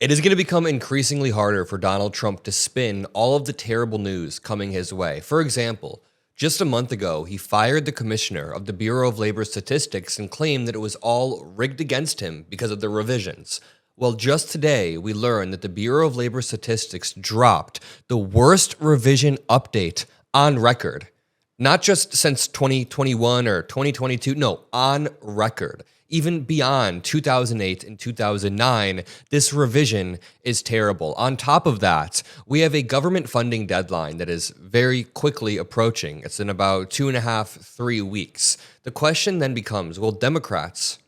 It is going to become increasingly harder for Donald Trump to spin all of the terrible news coming his way. For example, just a month ago, he fired the commissioner of the Bureau of Labor Statistics and claimed that it was all rigged against him because of the revisions. Well, just today, we learned that the Bureau of Labor Statistics dropped the worst revision update on record. Not just since 2021 or 2022, no, on record. Even beyond 2008 and 2009, this revision is terrible. On top of that, we have a government funding deadline that is very quickly approaching. It's in about 2.5, 3 weeks. The question then becomes, will Democrats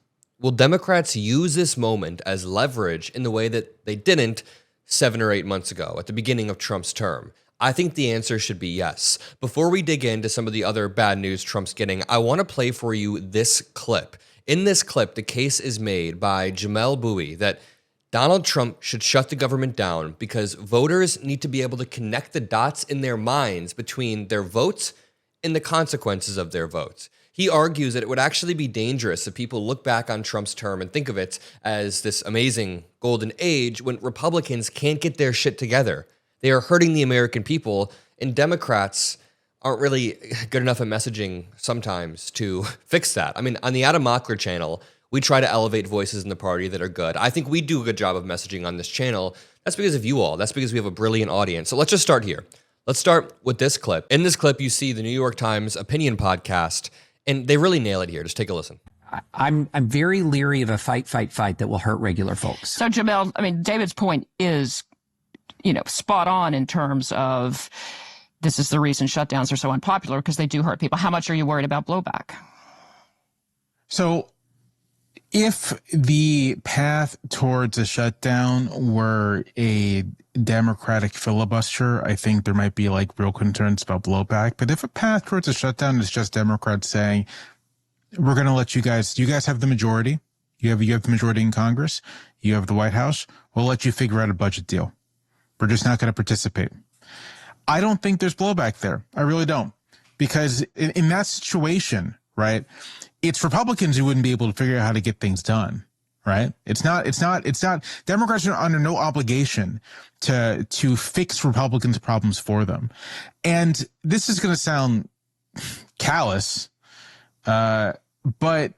use this moment as leverage in the way that they didn't 7 or 8 months ago at the beginning of Trump's term? I think the answer should be yes. Before we dig into some of the other bad news Trump's getting, I want to play for you this clip. In this clip, the case is made by Jamel Bowie that Donald Trump should shut the government down because voters need to be able to connect the dots in their minds between their votes and the consequences of their votes. He argues that it would actually be dangerous if people look back on Trump's term and think of it as this amazing golden age when Republicans can't get their shit together. They are hurting the American people, and Democrats aren't really good enough at messaging sometimes to fix that. I mean, on the Adam Mockler channel, we try to elevate voices in the party that are good. I think we do a good job of messaging on this channel. That's because of you all. That's because we have a brilliant audience. So let's just start here. Let's start with this clip. In this clip, you see the New York Times opinion podcast, and they really nail it here. Just take a listen. I'm very leery of a fight that will hurt regular folks. So, Jamel, I mean, David's point is, spot on in terms of this is the reason shutdowns are so unpopular, because they do hurt people. How much are you worried about blowback? So if the path towards a shutdown were a Democratic filibuster, I think there might be real concerns about blowback. But if a path towards a shutdown is just Democrats saying, we're going to let you guys have the majority. You have the majority in Congress. You have the White House. We'll let you figure out a budget deal. We're just not going to participate. I don't think there's blowback there. I really don't. Because in that situation, right, it's Republicans who wouldn't be able to figure out how to get things done, right? It's not, Democrats are under no obligation to fix Republicans' problems for them. And this is going to sound callous, but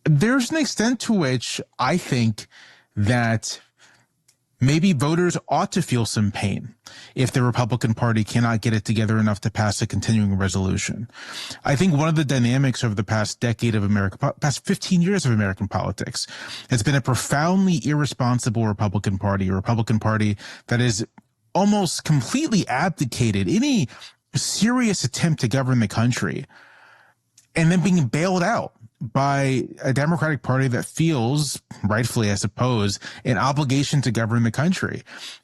there's an extent to which I think that maybe voters ought to feel some pain if the Republican Party cannot get it together enough to pass a continuing resolution. I think one of the dynamics over the past decade of past 15 years of American politics has been a profoundly irresponsible Republican Party, a Republican Party that has almost completely abdicated any serious attempt to govern the country and then being bailed out by a Democratic Party that feels, rightfully, I suppose, an obligation to govern the country.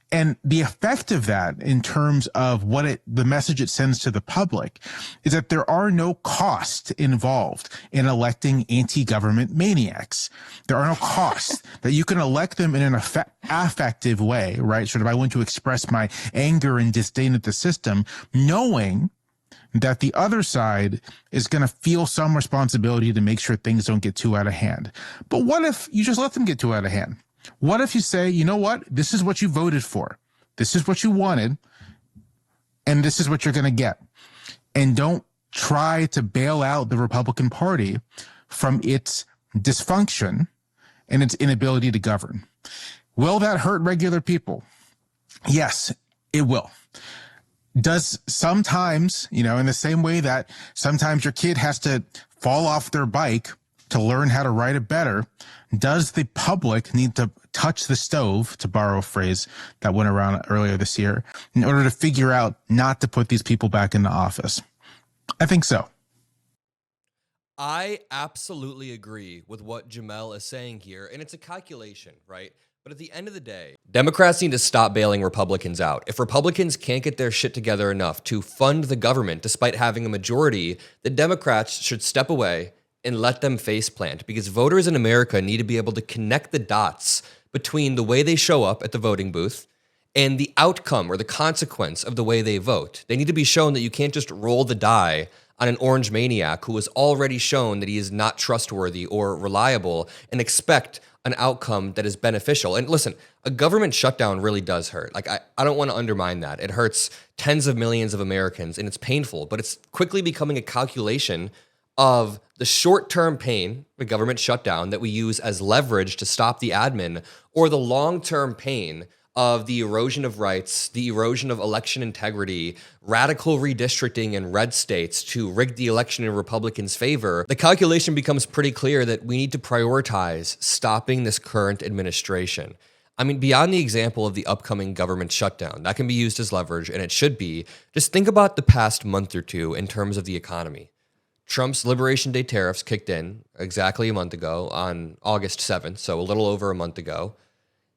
And the effect of that in terms of the message it sends to the public is that there are no costs involved in electing anti-government maniacs. There are no costs that you can elect them in an affective way, right? Sort of, I want to express my anger and disdain at the system, knowing that the other side is going to feel some responsibility to make sure things don't get too out of hand. But what if you just let them get too out of hand? What if you say, you know what? This is what you voted for. This is what you wanted. And this is what you're going to get. And don't try to bail out the Republican Party from its dysfunction and its inability to govern. Will that hurt regular people? Yes, it will. Does sometimes, in the same way that sometimes your kid has to fall off their bike to learn how to ride it better, does the public need to touch the stove, to borrow a phrase that went around earlier this year, in order to figure out not to put these people back into office? I think so. I absolutely agree with what Jamel is saying here, and it's a calculation, right? But at the end of the day, Democrats need to stop bailing Republicans out. If Republicans can't get their shit together enough to fund the government despite having a majority, the Democrats should step away and let them faceplant, because voters in America need to be able to connect the dots between the way they show up at the voting booth and the outcome or the consequence of the way they vote. They need to be shown that you can't just roll the die on an orange maniac who has already shown that he is not trustworthy or reliable and expect an outcome that is beneficial. And listen, a government shutdown really does hurt. Like, I don't want to undermine that. It hurts tens of millions of Americans and it's painful, but it's quickly becoming a calculation of the short-term pain, the government shutdown that we use as leverage to stop the admin, or the long-term pain of the erosion of rights, the erosion of election integrity, radical redistricting in red states to rig the election in Republicans' favor. The calculation becomes pretty clear that we need to prioritize stopping this current administration. I mean, beyond the example of the upcoming government shutdown, that can be used as leverage, and it should be. Just think about the past month or two in terms of the economy. Trump's Liberation Day tariffs kicked in exactly a month ago on August 7th, so a little over a month ago.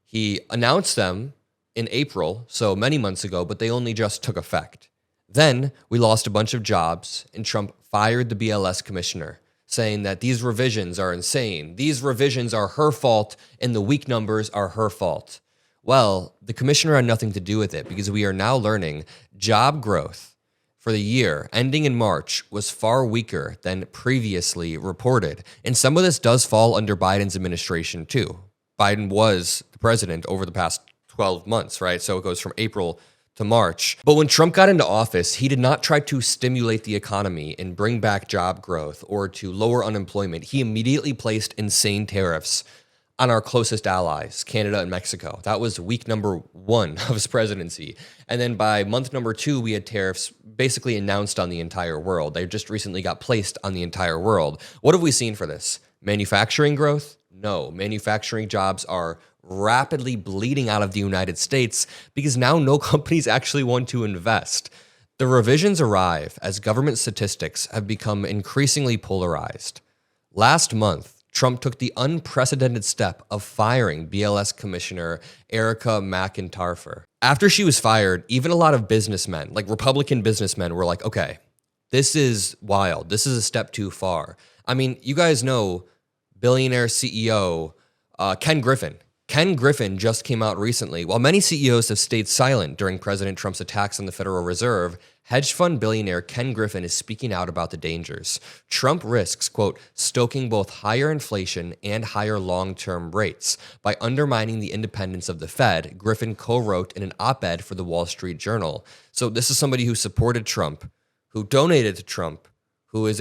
He announced them in April, so many months ago, but they only just took effect. Then we lost a bunch of jobs, and Trump fired the BLS commissioner, saying that these revisions are insane. These revisions are her fault, and the weak numbers are her fault. Well, the commissioner had nothing to do with it because we are now learning job growth for the year ending in March was far weaker than previously reported. And some of this does fall under Biden's administration too. Biden was the president over the past 12 months, right? So it goes from April to March. But when Trump got into office, he did not try to stimulate the economy and bring back job growth or to lower unemployment. He immediately placed insane tariffs on our closest allies, Canada and Mexico. That was week number 1 of his presidency. And then by month number 2, we had tariffs basically announced on the entire world. They just recently got placed on the entire world. What have we seen for this? Manufacturing growth? No. Manufacturing jobs are rapidly bleeding out of the United States because now no companies actually want to invest. The revisions arrive as government statistics have become increasingly polarized. Last month, Trump took the unprecedented step of firing BLS Commissioner Erica McIntyre. After she was fired, even a lot of businessmen, like Republican businessmen, were like, okay, this is wild. This is a step too far. I mean, you guys know billionaire CEO Ken Griffin. Ken Griffin just came out recently. While many CEOs have stayed silent during President Trump's attacks on the Federal Reserve, hedge fund billionaire Ken Griffin is speaking out about the dangers. Trump risks, quote, stoking both higher inflation and higher long-term rates by undermining the independence of the Fed, Griffin co-wrote in an op-ed for the Wall Street Journal. So this is somebody who supported Trump, who donated to Trump, who is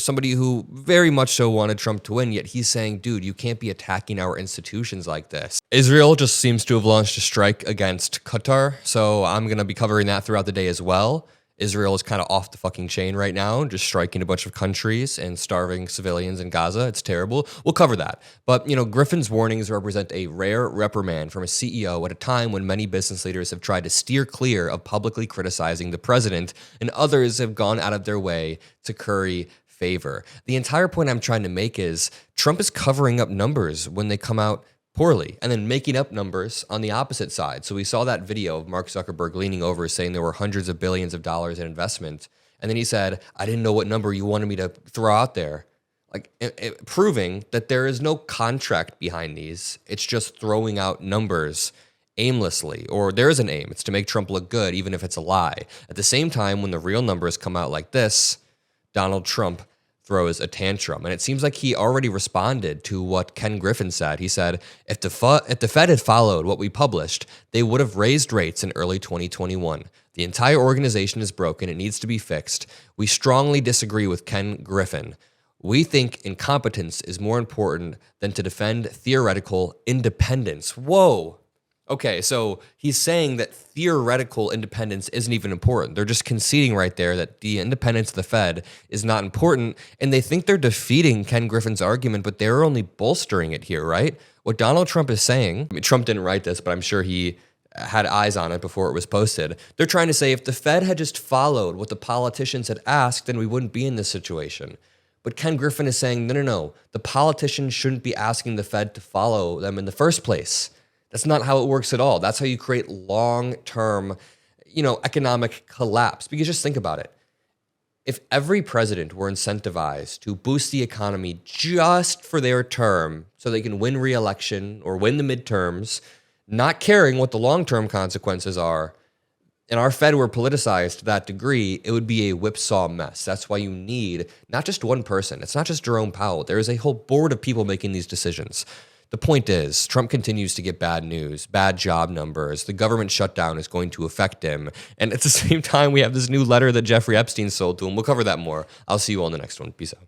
somebody who very much so wanted Trump to win, yet he's saying, dude, you can't be attacking our institutions like this. Israel just seems to have launched a strike against Qatar, so I'm going to be covering that throughout the day as well. Israel is kind of off the fucking chain right now, just striking a bunch of countries and starving civilians in Gaza. It's terrible. We'll cover that. But, Griffin's warnings represent a rare reprimand from a CEO at a time when many business leaders have tried to steer clear of publicly criticizing the president, and others have gone out of their way to curry favor. The entire point I'm trying to make is Trump is covering up numbers when they come out poorly and then making up numbers on the opposite side. So we saw that video of Mark Zuckerberg leaning over saying there were hundreds of billions of dollars in investment. And then he said, I didn't know what number you wanted me to throw out there. Proving that there is no contract behind these. It's just throwing out numbers aimlessly, or there is an aim. It's to make Trump look good, even if it's a lie. At the same time, when the real numbers come out like this, Donald Trump throws a tantrum. And it seems like he already responded to what Ken Griffin said. He said, if the Fed had followed what we published, they would have raised rates in early 2021. The entire organization is broken. It needs to be fixed. We strongly disagree with Ken Griffin. We think incompetence is more important than to defend theoretical independence. Whoa. Okay, so he's saying that theoretical independence isn't even important. They're just conceding right there that the independence of the Fed is not important, and they think they're defeating Ken Griffin's argument, but they're only bolstering it here, right? What Donald Trump is saying, Trump didn't write this, but I'm sure he had eyes on it before it was posted. They're trying to say if the Fed had just followed what the politicians had asked, then we wouldn't be in this situation. But Ken Griffin is saying, no. The politicians shouldn't be asking the Fed to follow them in the first place. That's not how it works at all. That's how you create long-term, economic collapse. Because just think about it. If every president were incentivized to boost the economy just for their term so they can win re-election or win the midterms, not caring what the long-term consequences are, and our Fed were politicized to that degree, it would be a whipsaw mess. That's why you need not just one person. It's not just Jerome Powell. There is a whole board of people making these decisions. The point is, Trump continues to get bad news, bad job numbers. The government shutdown is going to affect him. And at the same time, we have this new letter that Jeffrey Epstein sold to him. We'll cover that more. I'll see you all in the next one. Peace out.